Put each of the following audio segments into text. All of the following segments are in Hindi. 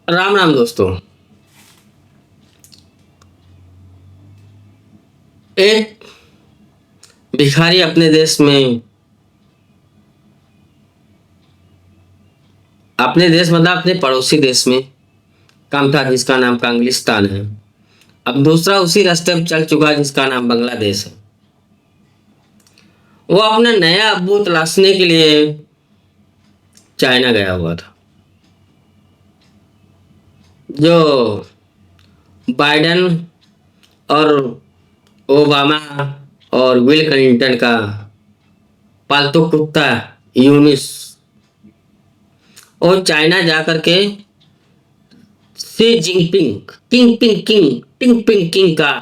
राम राम दोस्तों। एक भिखारी अपने देश में, अपने देश मतलब अपने पड़ोसी देश में काम था, जिसका नाम कांगलिस्तान है। अब दूसरा उसी रास्ते पर चल चुका है, जिसका नाम बांग्लादेश है। वो अपना नया अब्बू तलाशने के लिए चाइना गया हुआ था। जो बाइडेन और ओबामा और बिल क्लिंटन का पालतू कुत्ता यूनिस, और चाइना जा करके शी जिनपिंग किंग का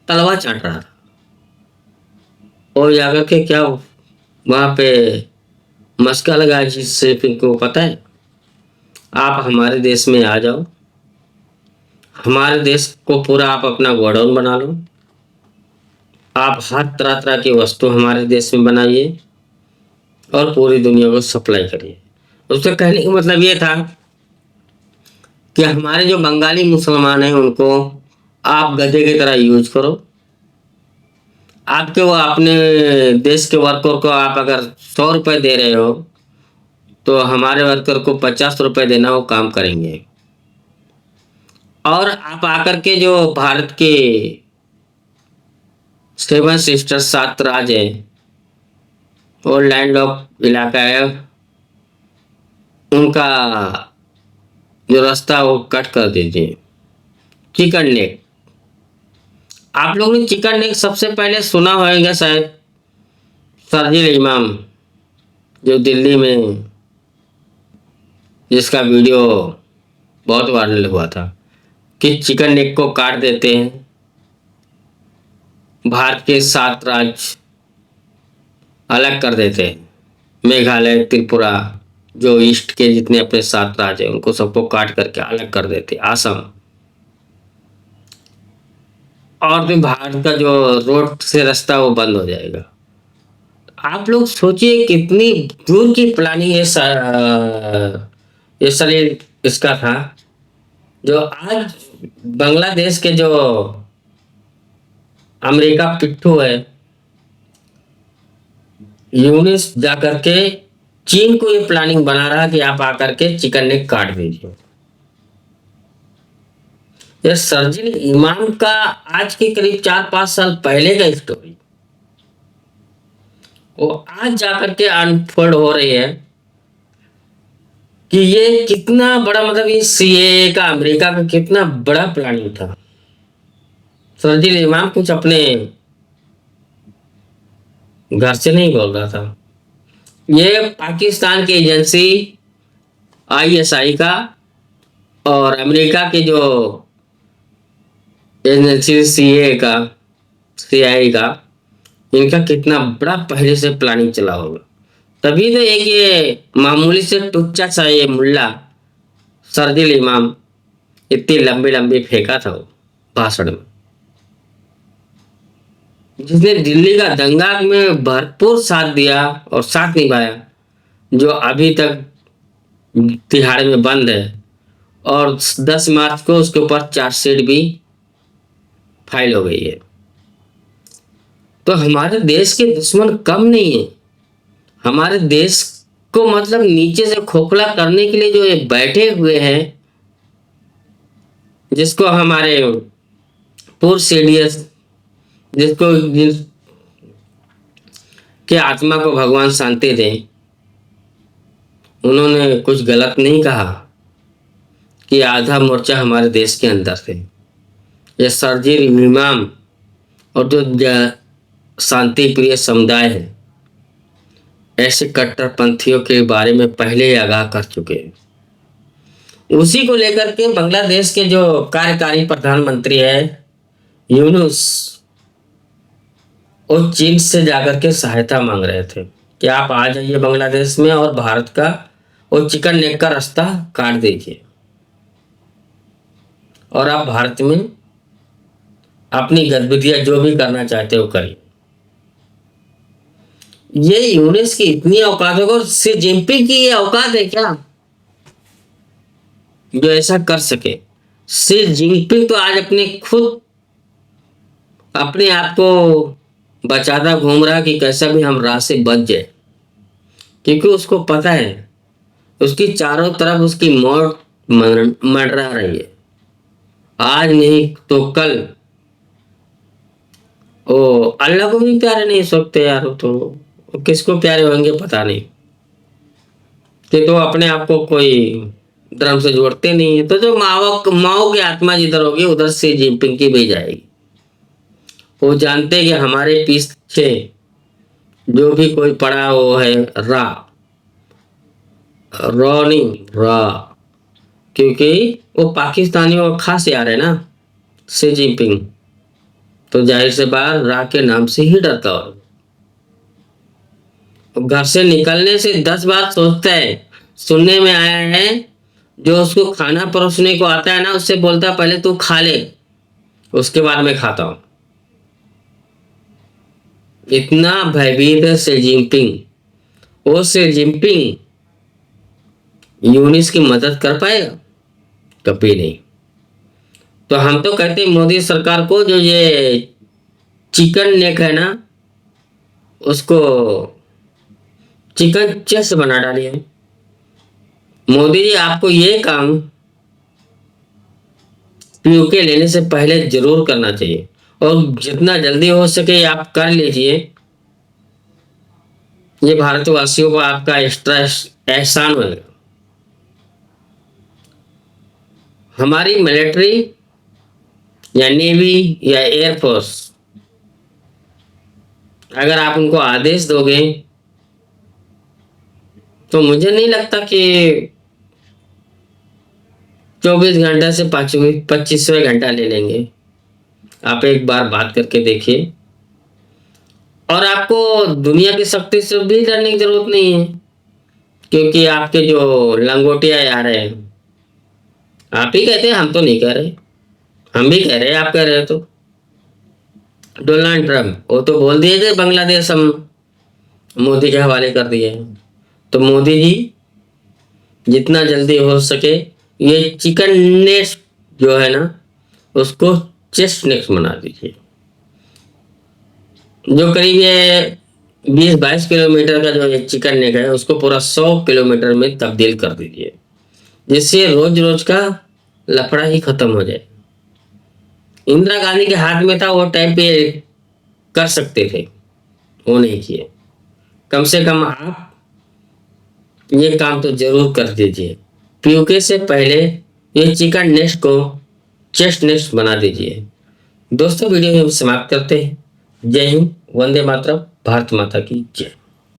तलवा चाट रहा था। और जाकर के क्या वहां पे मस्का लगाया, जिससे फिर को पता है, आप हमारे देश में आ जाओ, हमारे देश को पूरा आप अपना गोडाउन बना लो, आप हर तरह तरह की वस्तु हमारे देश में बनाइए और पूरी दुनिया को सप्लाई करिए। उसका कहने का मतलब ये था कि हमारे जो बंगाली मुसलमान हैं उनको आप गधे की तरह यूज करो। आपके वो अपने देश के वर्कर को आप अगर 100 रुपए दे रहे हो, तो हमारे वर्कर को 50 रुपए देना, वो काम करेंगे। और आप आकर के जो भारत के 7 सिस्टर 7 राज्य है और लैंड लॉक इलाका है, उनका जो रास्ता वो कट कर दीजिए। चिकन नेक, आप लोगों ने चिकन नेक सबसे पहले सुना होगा शायद, शरजील इमाम, जो दिल्ली में, जिसका वीडियो बहुत वायरल हुआ था कि चिकन नेक को काट देते हैं, भारत के 7 राज्य अलग कर देते हैं, मेघालय, त्रिपुरा, जो ईस्ट के जितने अपने 7 राज्य हैं उनको सबको काट करके अलग कर देते, असम। और फिर भारत का जो रोड से रास्ता वो बंद हो जाएगा। आप लोग सोचिए कितनी दूर की प्लानिंग ये शरीर इसका था। जो आज बांग्लादेश के जो अमेरिका पिट्ठू है, यूनिस जाकर के चीन को ये प्लानिंग बना रहा कि आप आकर के चिकन नेक काट दीजिए। ये शरजील इमाम का आज के करीब 4-5 साल पहले का स्टोरी, वो आज जाकर के अनफोल्ड हो रही है कि ये कितना बड़ा, मतलब ये सीए का अमेरिका का कितना बड़ा प्लानिंग था। शरजील इमाम कुछ अपने घर से नहीं बोल रहा था, ये पाकिस्तान की एजेंसी आईएसआई का और अमेरिका के जो एजेंसी सीए का, सीआईए का, इनका कितना बड़ा पहले से प्लानिंग चला होगा। तभी तो एक ये मामूली से टुच्चा सा ये मुल्ला शरजील इमाम इतनी लंबी लंबी फेंका था वो भाषण में, जिसने दिल्ली का दंगा में भरपूर साथ दिया और साथ निभाया, जो अभी तक तिहाड़ में बंद है। और 10 मार्च को उसके ऊपर चार्जशीट भी फाइल हो गई है। तो हमारे देश के दुश्मन कम नहीं है। हमारे देश को मतलब नीचे से खोखला करने के लिए जो ये बैठे हुए हैं, जिसको हमारे पूर्व सीडीएस, जिसको के आत्मा को भगवान शांति दे, उन्होंने कुछ गलत नहीं कहा कि आधा मोर्चा हमारे देश के अंदर थे। ये शरजील इमाम और जो शांति प्रिय समुदाय है, ऐसे कट्टरपंथियों के बारे में पहले ही आगाह कर चुके हैं। उसी को लेकर के बांग्लादेश के जो कार्यकारी प्रधानमंत्री है यूनुस, वो चीन से जाकर के सहायता मांग रहे थे कि आप आ जाइए बांग्लादेश में और भारत का वो चिकन नेक का रास्ता काट दीजिए और आप भारत में अपनी गतिविधियां जो भी करना चाहते हो करिए। ये यूनिस की इतनी औकात होगा, और शी जिनपिंग की ये औकात है क्या जो ऐसा कर सके। शी जिनपिंग तो आज अपने आप को बचाता घूम रहा कि कैसा भी हम राह से बच जाए, क्योंकि उसको पता है उसकी चारों तरफ उसकी मौत मंडरा रही है। आज नहीं तो कल ओ अल्लाह को भी प्यारे नहीं सकते यार, तो किसको प्यारे होंगे पता नहीं। कि तो अपने आप को कोई धर्म से जोड़ते नहीं है, तो जो माओ माओ की आत्मा जिधर होगी उधर से जिनपिंग की भी जाएगी। वो जानते हैं कि हमारे पीछे जो भी कोई पड़ा वो है रा रोनी रा, क्योंकि वो पाकिस्तानियों का खास यार है ना शी जिनपिंग, तो जाहिर से बात रा के नाम से ही डरता हो। घर से निकलने से 10 बार सोचता है। सुनने में आया है जो उसको खाना परोसने को आता है ना, उससे बोलता पहले तू खा ले उसके बाद मैं खाता हूं। इतना भयभीत है शी जिनपिंग। वो शी जिनपिंग यूनिस की मदद कर पाएगा? कभी नहीं। तो हम तो कहते हैं मोदी सरकार को, जो ये चिकन नेक है ना उसको चिकन चेस्ट बना डालिए। मोदी जी आपको ये काम पीयूके लेने से पहले जरूर करना चाहिए, और जितना जल्दी हो सके आप कर लीजिए। ये भारतवासियों को आपका एक्स्ट्रा एहसान होगा। हमारी मिलिट्री या नेवी या एयरफोर्स, अगर आप उनको आदेश दोगे तो मुझे नहीं लगता कि 24 घंटे से 25वें घंटा ले लेंगे। आप एक बार बात करके देखिए। और आपको दुनिया की शक्ति से भी डरने की जरूरत नहीं है, क्योंकि आपके जो लंगोटिया यार है, आप ही कहते हैं, हम तो नहीं कह रहे, हम भी कह रहे हैं, आप कह रहे हो तो। डोनाल्ड ट्रम्प वो तो बोल दिए थे बांग्लादेश हम मोदी के हवाले कर दिए। तो मोदी जी जितना जल्दी हो सके ये चिकन नेक्स्ट जो है ना उसको चेस्ट नेक्स्ट बना दीजिए। जो करीब ये 20-22 किलोमीटर का जो ये चिकन नेक है उसको पूरा 100 किलोमीटर में तब्दील कर दीजिए, जिससे रोज रोज का लफड़ा ही खत्म हो जाए। इंदिरा गांधी के हाथ में था, वो टाइम पे कर सकते थे, वो नहीं किए। कम से कम आप ये काम तो जरूर कर दीजिए। पीयूके से पहले ये चिकन नेक्स्ट को चेस्ट नेक्स्ट बना दीजिए। दोस्तों वीडियो हम समाप्त करते हैं। जय हिंद, वंदे मातरम, भारत माता की जय।